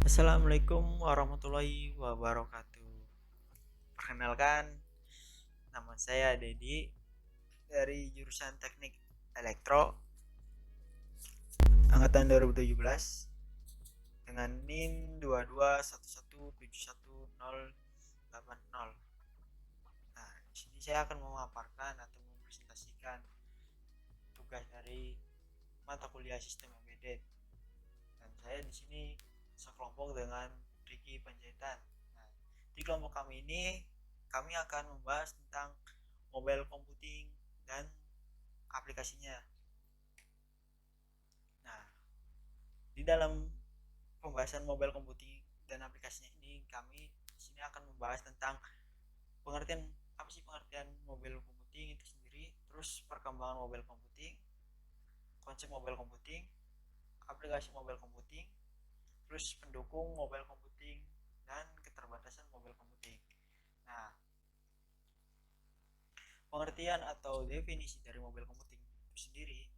Assalamualaikum warahmatullahi wabarakatuh. Perkenalkan, nama saya Dedi dari jurusan Teknik Elektro angkatan 2017 dengan NIM 2211718080. Nah, di sini saya akan memaparkan atau mempresentasikan tugas dari mata kuliah Sistem Embedded. Dan saya di sini sekelompok dengan Ricky Panjaitan. Nah, di kelompok kami ini kami akan membahas tentang mobile computing dan aplikasinya. Nah, di dalam pembahasan mobile computing dan aplikasinya ini kami di sini akan membahas tentang pengertian apa sih pengertian mobile computing itu sendiri, terus perkembangan mobile computing, konsep mobile computing, aplikasi mobile computing, terus pendukung mobile computing dan keterbatasan mobile computing. Nah, pengertian atau definisi dari mobile computing itu sendiri,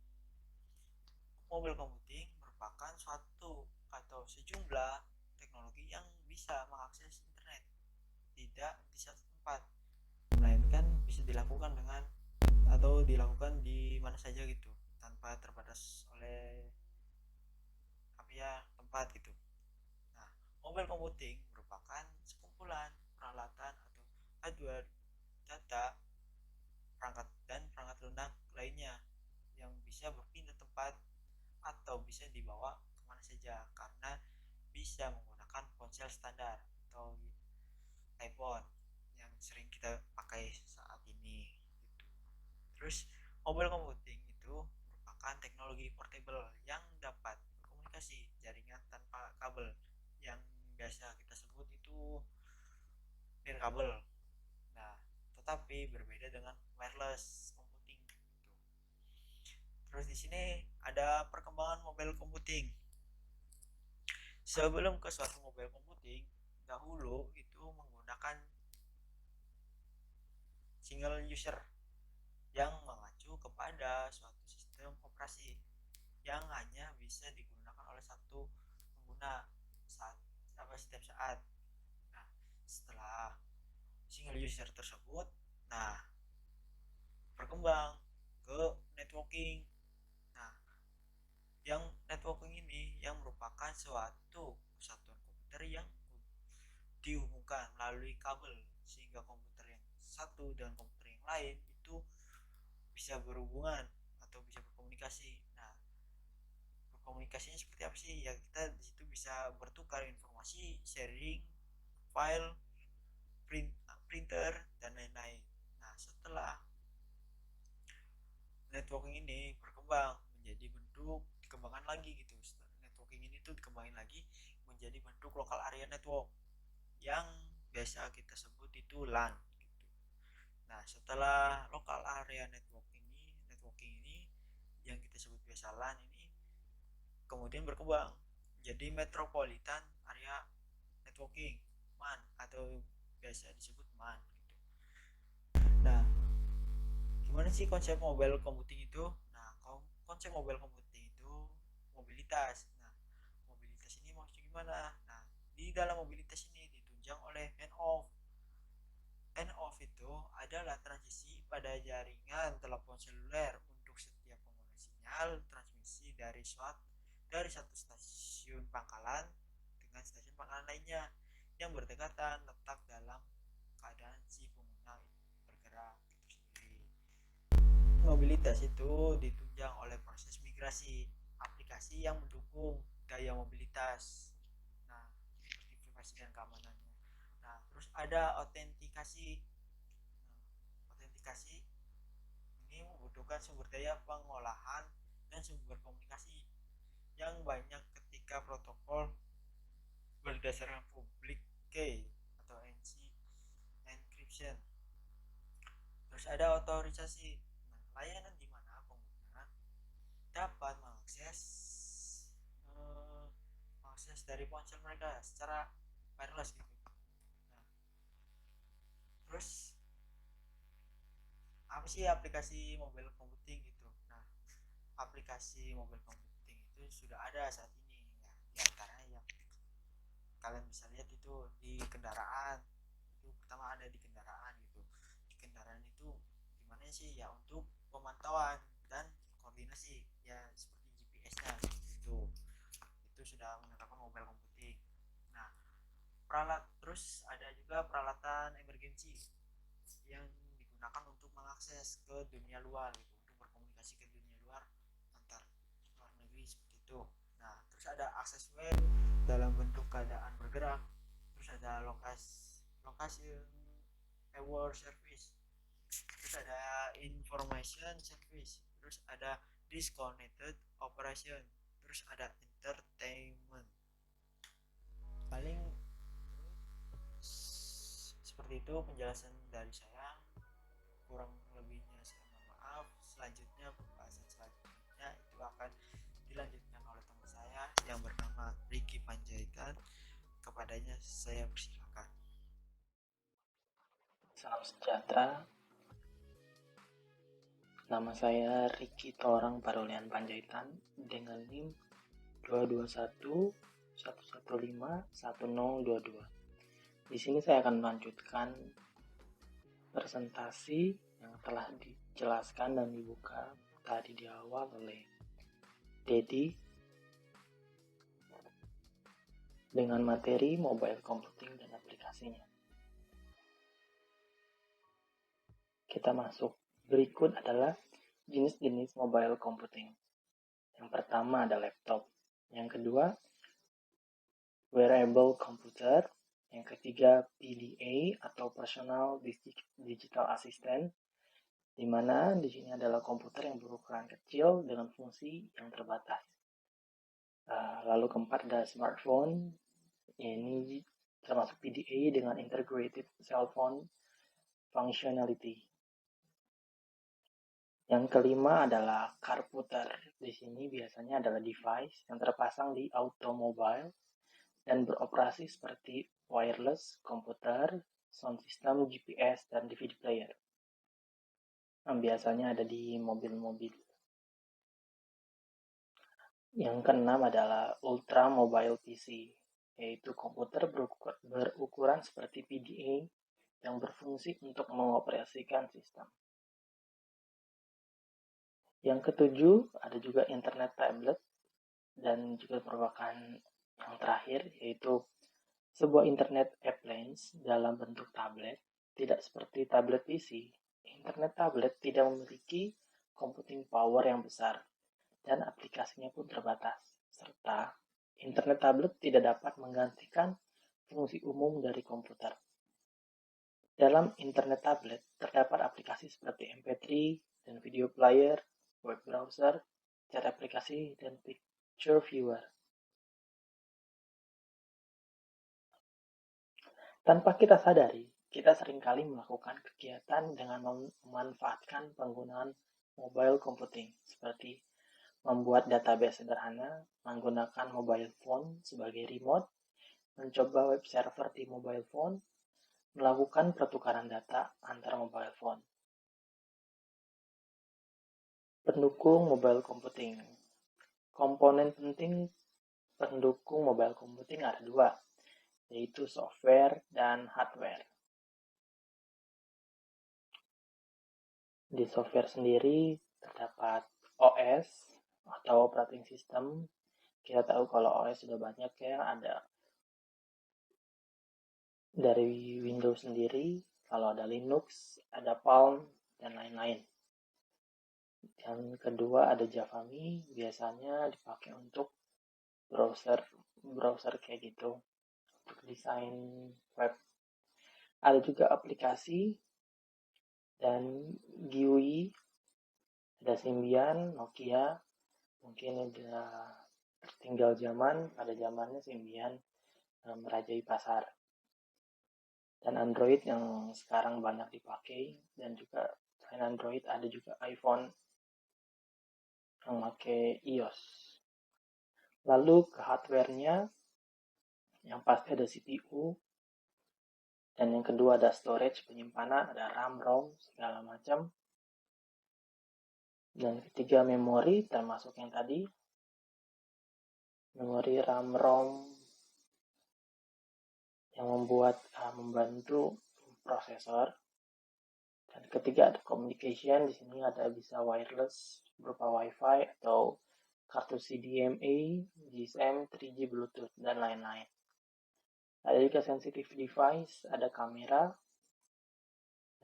mobile computing merupakan suatu atau sejumlah teknologi yang bisa mengakses internet tidak di satu tempat, melainkan bisa dilakukan dengan atau dilakukan di mana saja gitu, tanpa terbatas oleh apa ya tempat gitu. Nah, mobile computing merupakan sekumpulan peralatan atau hardware, data, perangkat dan perangkat lunak lainnya yang bisa berpindah tempat atau bisa dibawa kemana saja karena bisa menggunakan ponsel standar atau iPhone yang sering kita pakai saat ini gitu. Terus mobile computing itu merupakan teknologi portable yang dapat berkomunikasi jaringan tanpa kabel yang biasa kita sebut itu nirkabel. Nah, tetapi berbeda dengan wireless computing gitu. Terus di sini ada perkembangan mobile computing. Sebelum ke suatu mobile computing, dahulu itu menggunakan single user yang mengacu kepada suatu sistem operasi yang hanya bisa digunakan oleh satu pengguna saat setiap saat. Nah, setelah single user tersebut, nah berkembang ke networking. Nah, yang networking ini yang merupakan suatu kesatuan komputer yang dihubungkan melalui kabel sehingga komputer yang satu dan komputer yang lain itu bisa berhubungan atau bisa berkomunikasi. Nah, berkomunikasinya seperti apa sih? Ya kita di situ bisa bertukar informasi, sharing, file, printer dan lain-lain. Nah, setelah networking ini berkembang menjadi bentuk dikembangkan lagi gitu. Networking ini tuh dikembangin lagi menjadi bentuk local area network yang biasa kita sebut itu LAN gitu. Nah, setelah local area networking ini yang kita sebut biasa LAN ini kemudian berkembang jadi metropolitan area networking MAN atau biasa disebut MAN gitu. Nah, gimana sih konsep mobile computing itu? Nah, konsep mobile computing itu mobilitas. Nah, mobilitas ini maksudnya gimana? Nah, di dalam mobilitas ini ditunjang oleh handoff. Handoff itu adalah transisi pada jaringan telepon seluler untuk setiap pengguna sinyal transmisi dari satu stasiun pangkalan dengan stasiun pangkalan lainnya yang berdekatan letak dalam keadaan si pengguna bergerak itu sendiri. Mobilitas itu ditunjang oleh proses migrasi aplikasi yang mendukung gaya mobilitas. Nah, seperti privasi dan keamanannya. Nah, terus ada autentikasi. Nah, autentikasi ini membutuhkan sumber daya pengolahan dan sumber komunikasi yang banyak ketika protokol berdasarkan public key atau NC encryption. Terus ada otorisasi. Nah, layanan di mana pengguna dapat mengakses dari ponsel mereka secara wireless gitu. Nah, terus apa sih aplikasi mobile computing gitu? Nah, aplikasi mobile computing itu sudah ada saat ini ya, di antaranya yang kalian bisa lihat itu di kendaraan. Itu pertama ada di kendaraan gitu. Di kendaraan itu gimana sih ya, untuk pemantauan dan koordinasi ya, seperti GPS-nya gitu. Itu sudah menerapkan mobile computing. Nah, terus ada juga peralatan emergency yang digunakan untuk mengakses ke dunia luar gitu, untuk berkomunikasi ke dunia luar antar luar negeri seperti itu. Nah, terus ada akses web dalam bentuk keadaan bergerak. Terus ada lokasi aware service. Terus ada information service. Terus ada disconnected operation. Terus ada entertainment. Paling seperti itu penjelasan dari saya. Kurang lebihnya saya mohon maaf. Selanjutnya, pembahasan selanjutnya itu akan dilanjutkan oleh teman saya yang bernama Ricky Panjaitan. Kepadanya saya persilakan. Salam sejahtera. Nama saya Ricky Torang Parolean Panjaitan dengan NIM 221 115 1022. Di sini saya akan melanjutkan presentasi yang telah dijelaskan dan dibuka tadi di awal oleh Dedi dengan materi mobile computing dan aplikasinya. Kita masuk. Berikut adalah jenis-jenis mobile computing. Yang pertama ada laptop. Yang kedua, wearable computer. Yang ketiga, PDA atau personal digital assistant, di mana di sini adalah komputer yang berukuran kecil dengan fungsi yang terbatas. Lalu keempat ada smartphone. Ini termasuk PDA dengan integrated cell phone functionality. Yang kelima adalah carputer. Di sini biasanya adalah device yang terpasang di automobile dan beroperasi seperti wireless, komputer, sound system, GPS, dan DVD player. Biasanya ada di mobil-mobil. Yang keenam adalah ultra mobile PC, yaitu komputer berukuran seperti PDA yang berfungsi untuk mengoperasikan sistem. Yang ketujuh, ada juga internet tablet, dan juga merupakan yang terakhir, yaitu sebuah internet appliance dalam bentuk tablet. Tidak seperti tablet PC, internet tablet tidak memiliki computing power yang besar dan aplikasinya pun terbatas, serta internet tablet tidak dapat menggantikan fungsi umum dari komputer. Dalam internet tablet terdapat aplikasi seperti MP3 dan video player, web browser, chat aplikasi, dan picture viewer. Tanpa kita sadari, kita seringkali melakukan kegiatan dengan memanfaatkan penggunaan mobile computing, seperti membuat database sederhana, menggunakan mobile phone sebagai remote, mencoba web server di mobile phone, melakukan pertukaran data antar mobile phone. Pendukung mobile computing. Komponen penting pendukung mobile computing ada dua, yaitu software dan hardware. Di software sendiri terdapat OS atau operating system. Kita tahu kalau OS sudah banyak ya, ada dari Windows sendiri, kalau ada Linux, ada Palm, dan lain-lain. Yang kedua ada JavaMe, biasanya dipakai untuk browser kayak gitu, untuk desain web. Ada juga aplikasi dan GUI, ada Symbian, Nokia, mungkin udah tertinggal zaman, pada zamannya Symbian merajai pasar. Dan Android yang sekarang banyak dipakai, dan juga selain Android ada juga iPhone yang pakai iOS. Lalu ke hardware-nya, yang pasti ada CPU, dan yang kedua ada storage, penyimpanan, ada RAM, ROM, segala macam. Dan ketiga memori, termasuk yang tadi, memori RAM, ROM, yang membantu prosesor. Dan ketiga ada communication, di sini ada bisa wireless berupa WiFi atau kartu CDMA, GSM, 3G, Bluetooth, dan lain-lain. Ada juga sensitive device, ada kamera,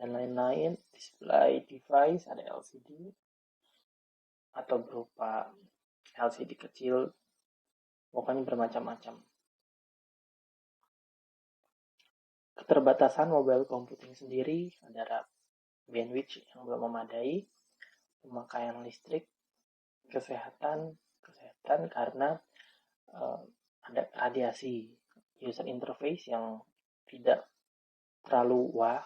dan lain-lain. Display device, ada LCD, atau berupa LCD kecil, pokoknya bermacam-macam. Keterbatasan mobile computing sendiri adalah bandwidth yang belum memadai, pemakaian listrik, kesehatan karena ada radiasi, user interface yang tidak terlalu wah,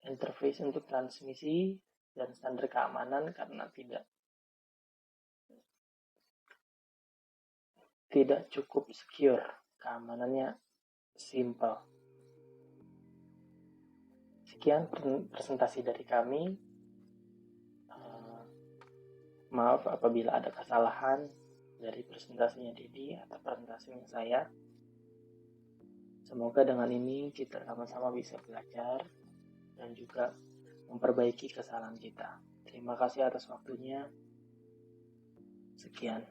interface untuk transmisi dan standar keamanan karena tidak cukup secure, keamanannya simple. Sekian presentasi dari kami. Maaf apabila ada kesalahan dari presentasinya Dedi atau presentasinya saya. Semoga dengan ini kita sama-sama bisa belajar dan juga memperbaiki kesalahan kita. Terima kasih atas waktunya. Sekian.